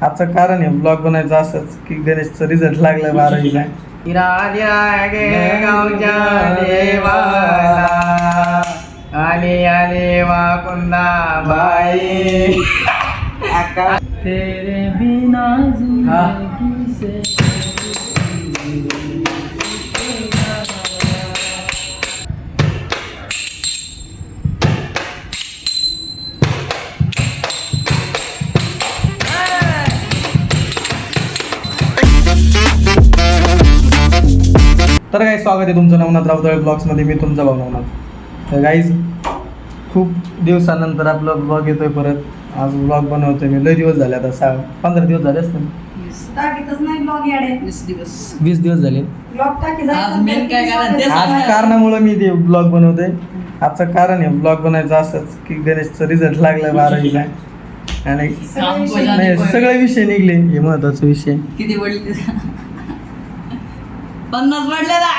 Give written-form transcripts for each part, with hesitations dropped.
आजचं कारण आहे ब्लॉग बनायचं असंच की गणेशचा रिझल्ट लागला 12वीला. आले आले वाकुंदा बाई तेरे बिना जिंदगी से. तर काही स्वागत आहे तुमचं नवनाथ राऊतळे ब्लॉग्समध्ये. मी तुमचा भाऊ नवनाथ. तर गाईज खूप दिवसानंतर आपला ब्लॉग येतोय परत. आज ब्लॉग बनवतोय मी. लय दिवस झाले, आता 15 दिवस झाले असतील. 20 दिवस झाले. आज कारणामुळे मी ते ब्लॉग बनवतोय. आजचं कारण आहे ब्लॉग बनायचं असंच की गणेशचा रिझल्ट लागला 12वीला आणि सगळे विषय निघले. हे महत्वाचा विषय. किती पडले? 50 पडले ना.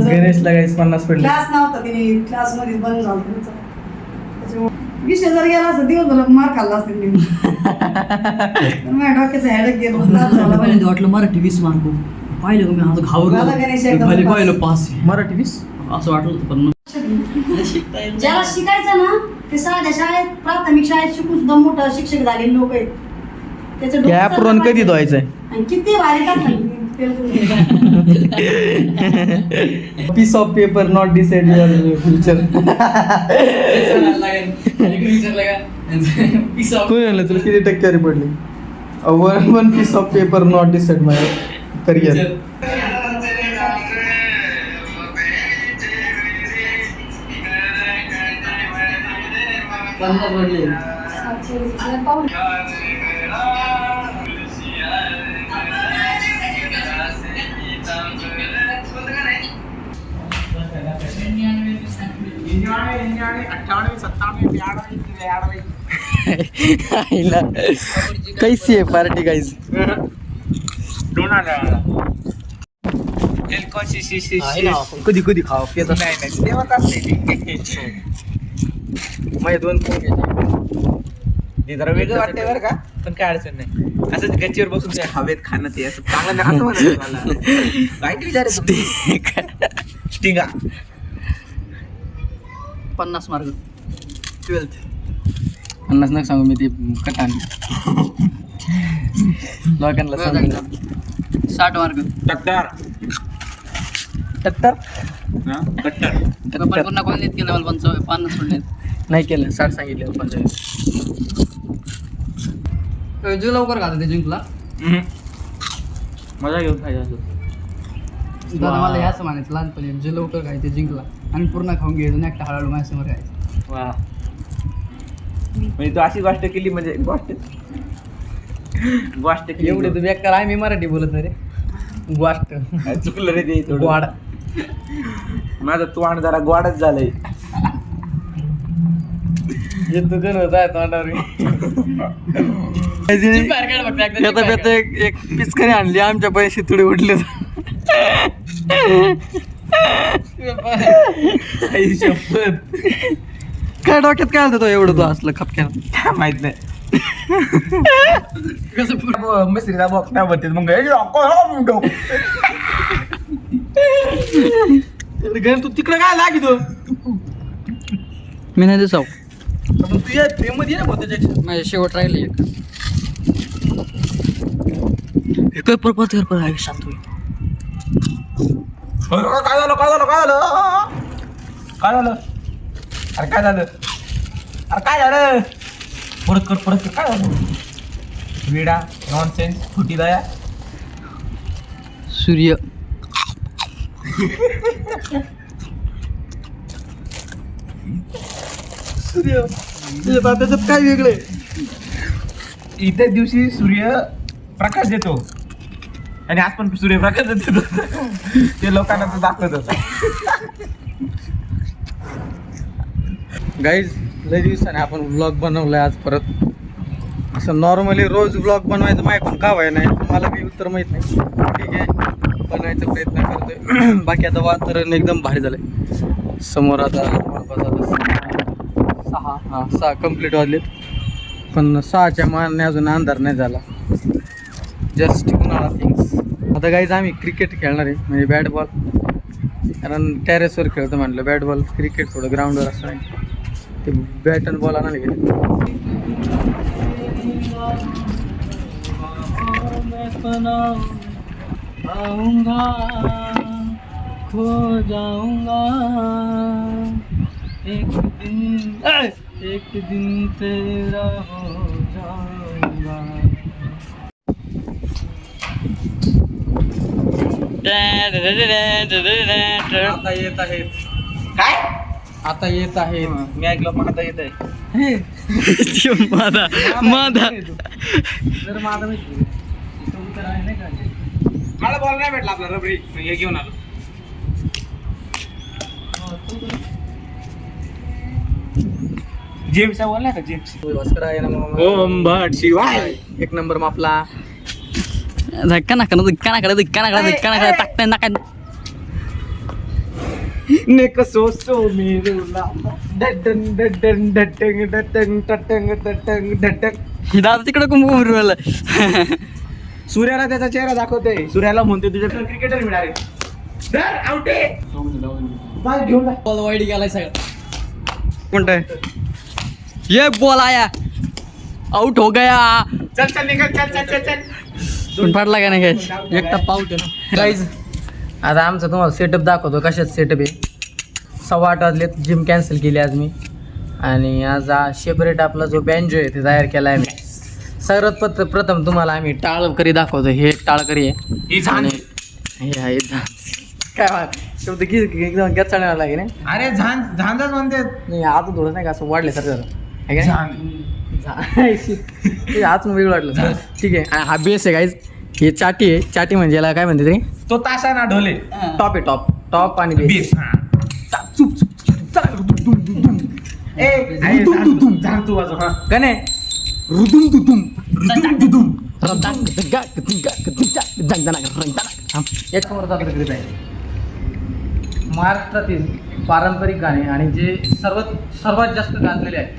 गणेशला काही 50 पडले. क्लास नव्हता, तिने क्लास मध्ये बंद झालं. विषय जर गेला असं दिवसभर मार खाल्ला असेल मी. माझ्या डोक्याचं हेडक गेलं. वाटलं मराठी 20 मार्क पाहिलं का मी आज घाबरलो. पाहिलं 5 मराठी 20 असं वाटलं होतं. पण ज्याला शिकायचं ना ते साध्या शाळेत प्राथमिक शाळेत शिकून सुद्धा मोठं शिक्षक झालेले लोक आहेत. त्याचं ॲप्रॉन कधी धुवायचंय? आणि किती भारी टाकलं. Piece of paper not decide your future. कोणी म्हणलं तुला किती टक्केवारी पडली? One piece of paper not decide my career. कैसी है पार्टी गाइस? कधी कधी खाओ पेत नाही. माझे 2 फोन घ्यायचे. जरा वेगळं वाटतंय बरं का, पण काय अडचण नाही. असं गच्चीवर बसून ते हवेत खाणं ते असं चांगलं नाही. असं म्हणायचं मला वाईट विचार आहे. स्टिंगा 50 मार्क 12th 50 नका सांगू. मी ते कटान लोकांना सांगितलं 60 मार्क. टक्कर पण पुन्हा कोणी केलं मला 50 सोडले नाही केलं. 60 सांगितले. 45 जो लवकर घालत ते जिंकला. मजा घेऊन खायचं असं. दादा मला हे असं म्हणायचं लहानपणी, जे लवकर खायचं ते जिंकला आणि पूर्ण खाऊन घ्यायचं नाही. एकटा हळूहळू माझ्यासमोर खायचं. वा, म्हणजे तू अशी गोष्ट केली. म्हणजे गोष्ट केली. एवढे तुम्ही एक काय मी मराठी बोलत नाही रे. गोष्ट चुकलं रे ते थोडं. गोड. माझं तोंड जरा गोडच झालंय. जे तू गण होत आहे तोंडावर. एक पिचकारी आणली. आमच्या पैसे थोडे उठले. काय डोक्यात काय आलं तो एवढं तो असलं खपक्यात माहित नाही. मिस्त्रीचा बॉक्स नाही भरते मग तू तिकडे काय लागी तो? मी नाही दिसाव. तू या फ्रेम मध्ये ना त्याच्या माझ्या शेवट राहिले एक. काय परत आहे शांत होईल. काय झालं काय झालं काय झालं काय झालं? अरे काय झालं? अरे काय झालं? परत कर काय झालं? विडा नॉनसेन्स फुटी दया. सूर्य सूर्य त्याच्यात काय वेगळे? इथे दिवशी सूर्य प्रकाश देतो आणि आज पण सूर्यप्रकाश देतो. ते लोकांना तो दाखवत होता. गाईज लय दिवसाने आपण व्लॉग बनवलाय आज परत. असं नॉर्मली रोज व्लॉग बनवायचं माहिती पण का व्हाय नाही मला बी उत्तर माहीत नाही. ठीक आहे, बनवायचा प्रयत्न करतोय. बाकी आता वातावरण एकदम भारी झालंय. समोर आता जवळपास आता 6 हां 6 कंप्लीट वाजलेत, पण 6च्या मारणे अजून अंधार नाही झाला. जस्ट उन्हाळा थिंग्स. आता गाईज आम्ही क्रिकेट खेळणार आहे, म्हणजे बॅट बॉल, कारण टेरेसवर खेळतो म्हटलं. बॅट बॉल क्रिकेट थोडं ग्राउंडवर असं आहे, ते बॅट आणि बॉल आणायला गेले. खो जाऊंगा एक दिन तेरा हो जाऊंगा. आता येत आहेत, काय आता येत आहेत. मी ऐकलं माझा येत आहे. मादा मादा जर माझा नाही का, मला बॉल नाही भेटला आपला रबरी, हे घेऊन आलो. जेम्सचा बॉल नाही का, जेम्स. ओम भट शिवाय एक नंबर मापला. धक्का नाका टाकता नाका. ने कसो सो मेरूला डटन डटन डटंग डटंग टटंग टटंग डटंग. दादा तिकडे कुंभला सूर्याला त्याचा चेहरा दाखवतोय. सूर्याला म्हणतोय तुझ्याकडे क्रिकेटर मिळाले. धर आउट आहे. बाय घेऊन जा. बॉल वाईट गेलाय सगळं. कोणता आहे? ये बॉल आया, आउट हो गया. चल चल निकल, चल चल चल चल. पण पडला का नाही काय, एक टप्पा आउट आहे ना. गाईज आता आमचा तुम्हाला सेटअप दाखवतो, कशात सेटअप आहे. 8:15 वाजलेत. जिम कॅन्सल केली आज मी, आणि आज सेपरेट आपला जो बँजो आहे ते तयार केला आहे मी. सर्वात प्रथम तुम्हाला आम्ही टाळकरी दाखवतो. हे टाळकरी आहे, ही झांज. आणि हे आहे झांज. काय शब्द की एकदम गच्चाळायला लागे ना. अरे झांज झांजच म्हणते. नाही आता थोडं नाही का असं वाढल्यासारखं झालं आहे का नाही? आतून वेगळं वाटलं. ठीक आहे. आणि हा बेस आहे गाईज. हे चाटी आहे. चाटी म्हणजे याला काय म्हणते तरी, तो तासा ना ढोले. टॉप आहे. टॉप आणि बेस. बीस. चुप चुप ए अरे झांज तू वाजव. हा गणे एक समोरचा ग्रीप आहे. महाराष्ट्रातील पारंपरिक गाणे आणि जे सर्वात जास्त गाजलेले आहेत.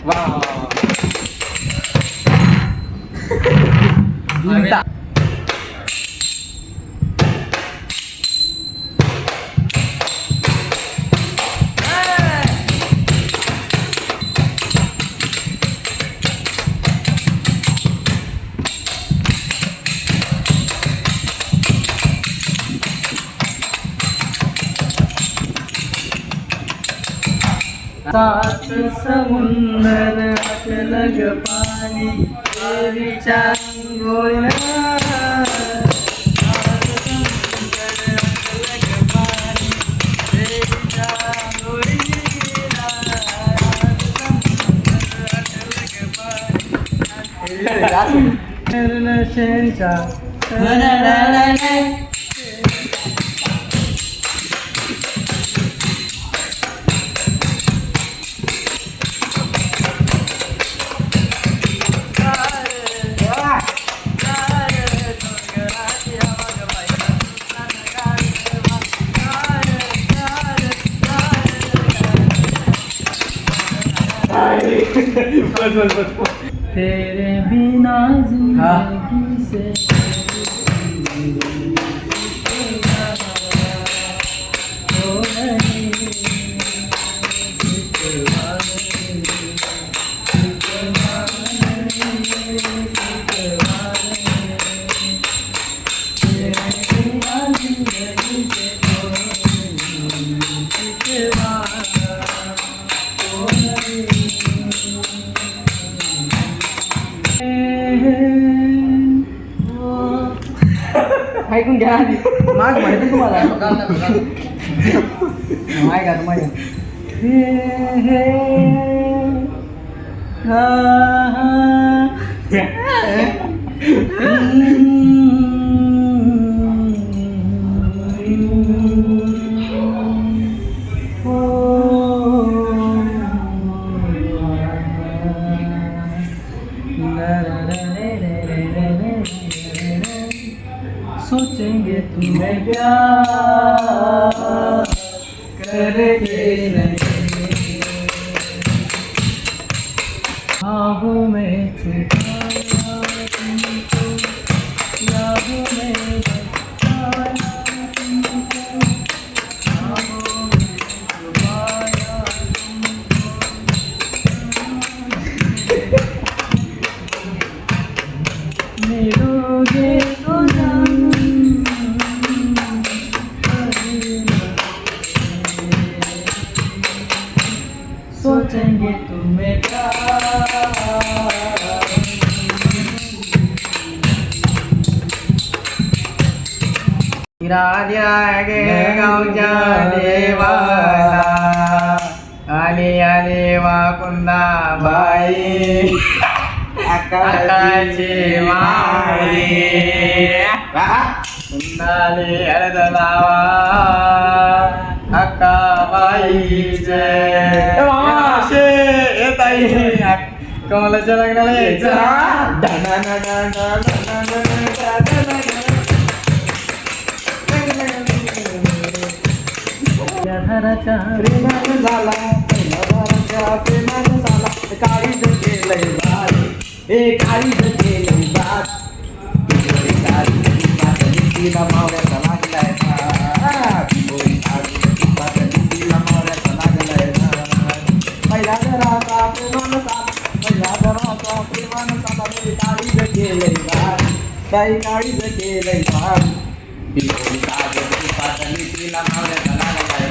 सात समुंदर अटलग पाणी देवीच्या अंघोळीला. तेरे बिना जिंदगी से ऐकून घ्या आधी. माग माहिती तुम्हाला माय का तुम्हाला सोचेंगे तुम्हें प्यार करेंगे नहीं. ख्वाबों में छुपाया तुमको, यादों में बसाया तुमको, ख्वाबों में छुपाया तुमको, मिलोगे तो जानूं सोचेंगे तुम्हें राजा गे गावच्या देवाला आली आली वाकुंदा बाई आकाशी माळी कुंदाली हळद लावा अक्का बाई जय ताई कमलाच्या लग्नाला यायचं घराच्या प्रेमानं झाला घराच्या प्रेमानं झाला काळीज केलंय बात हे काळीज केलंय बात तिला मावळ्याचा लागलाय तिला मावळ्याचा लागलाय पहिला घराचा प्रेमानं झाला पहिला घराचा प्रेमानं झाला काळीज केलंय बात काही काळीज केलंय बात तिला मावळ्याचा लागलाय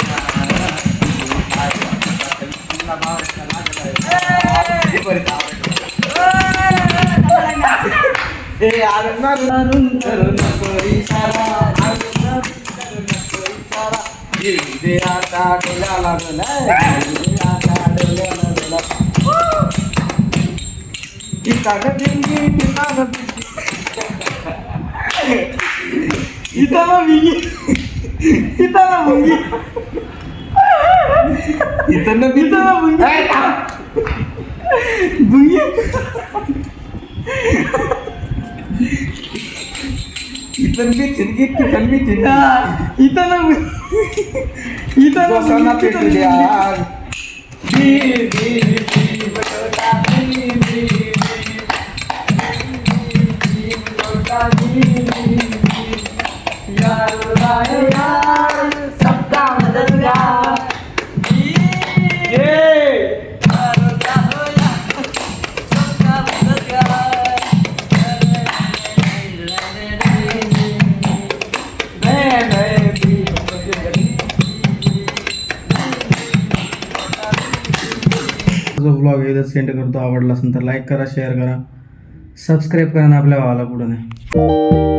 सबका मददगार जो ब्लॉग आहे सेंड करतो आवडला असेल तर लाईक करा शेअर करा सबस्क्राईब करा आणि आपल्या भावाला पुढे नाही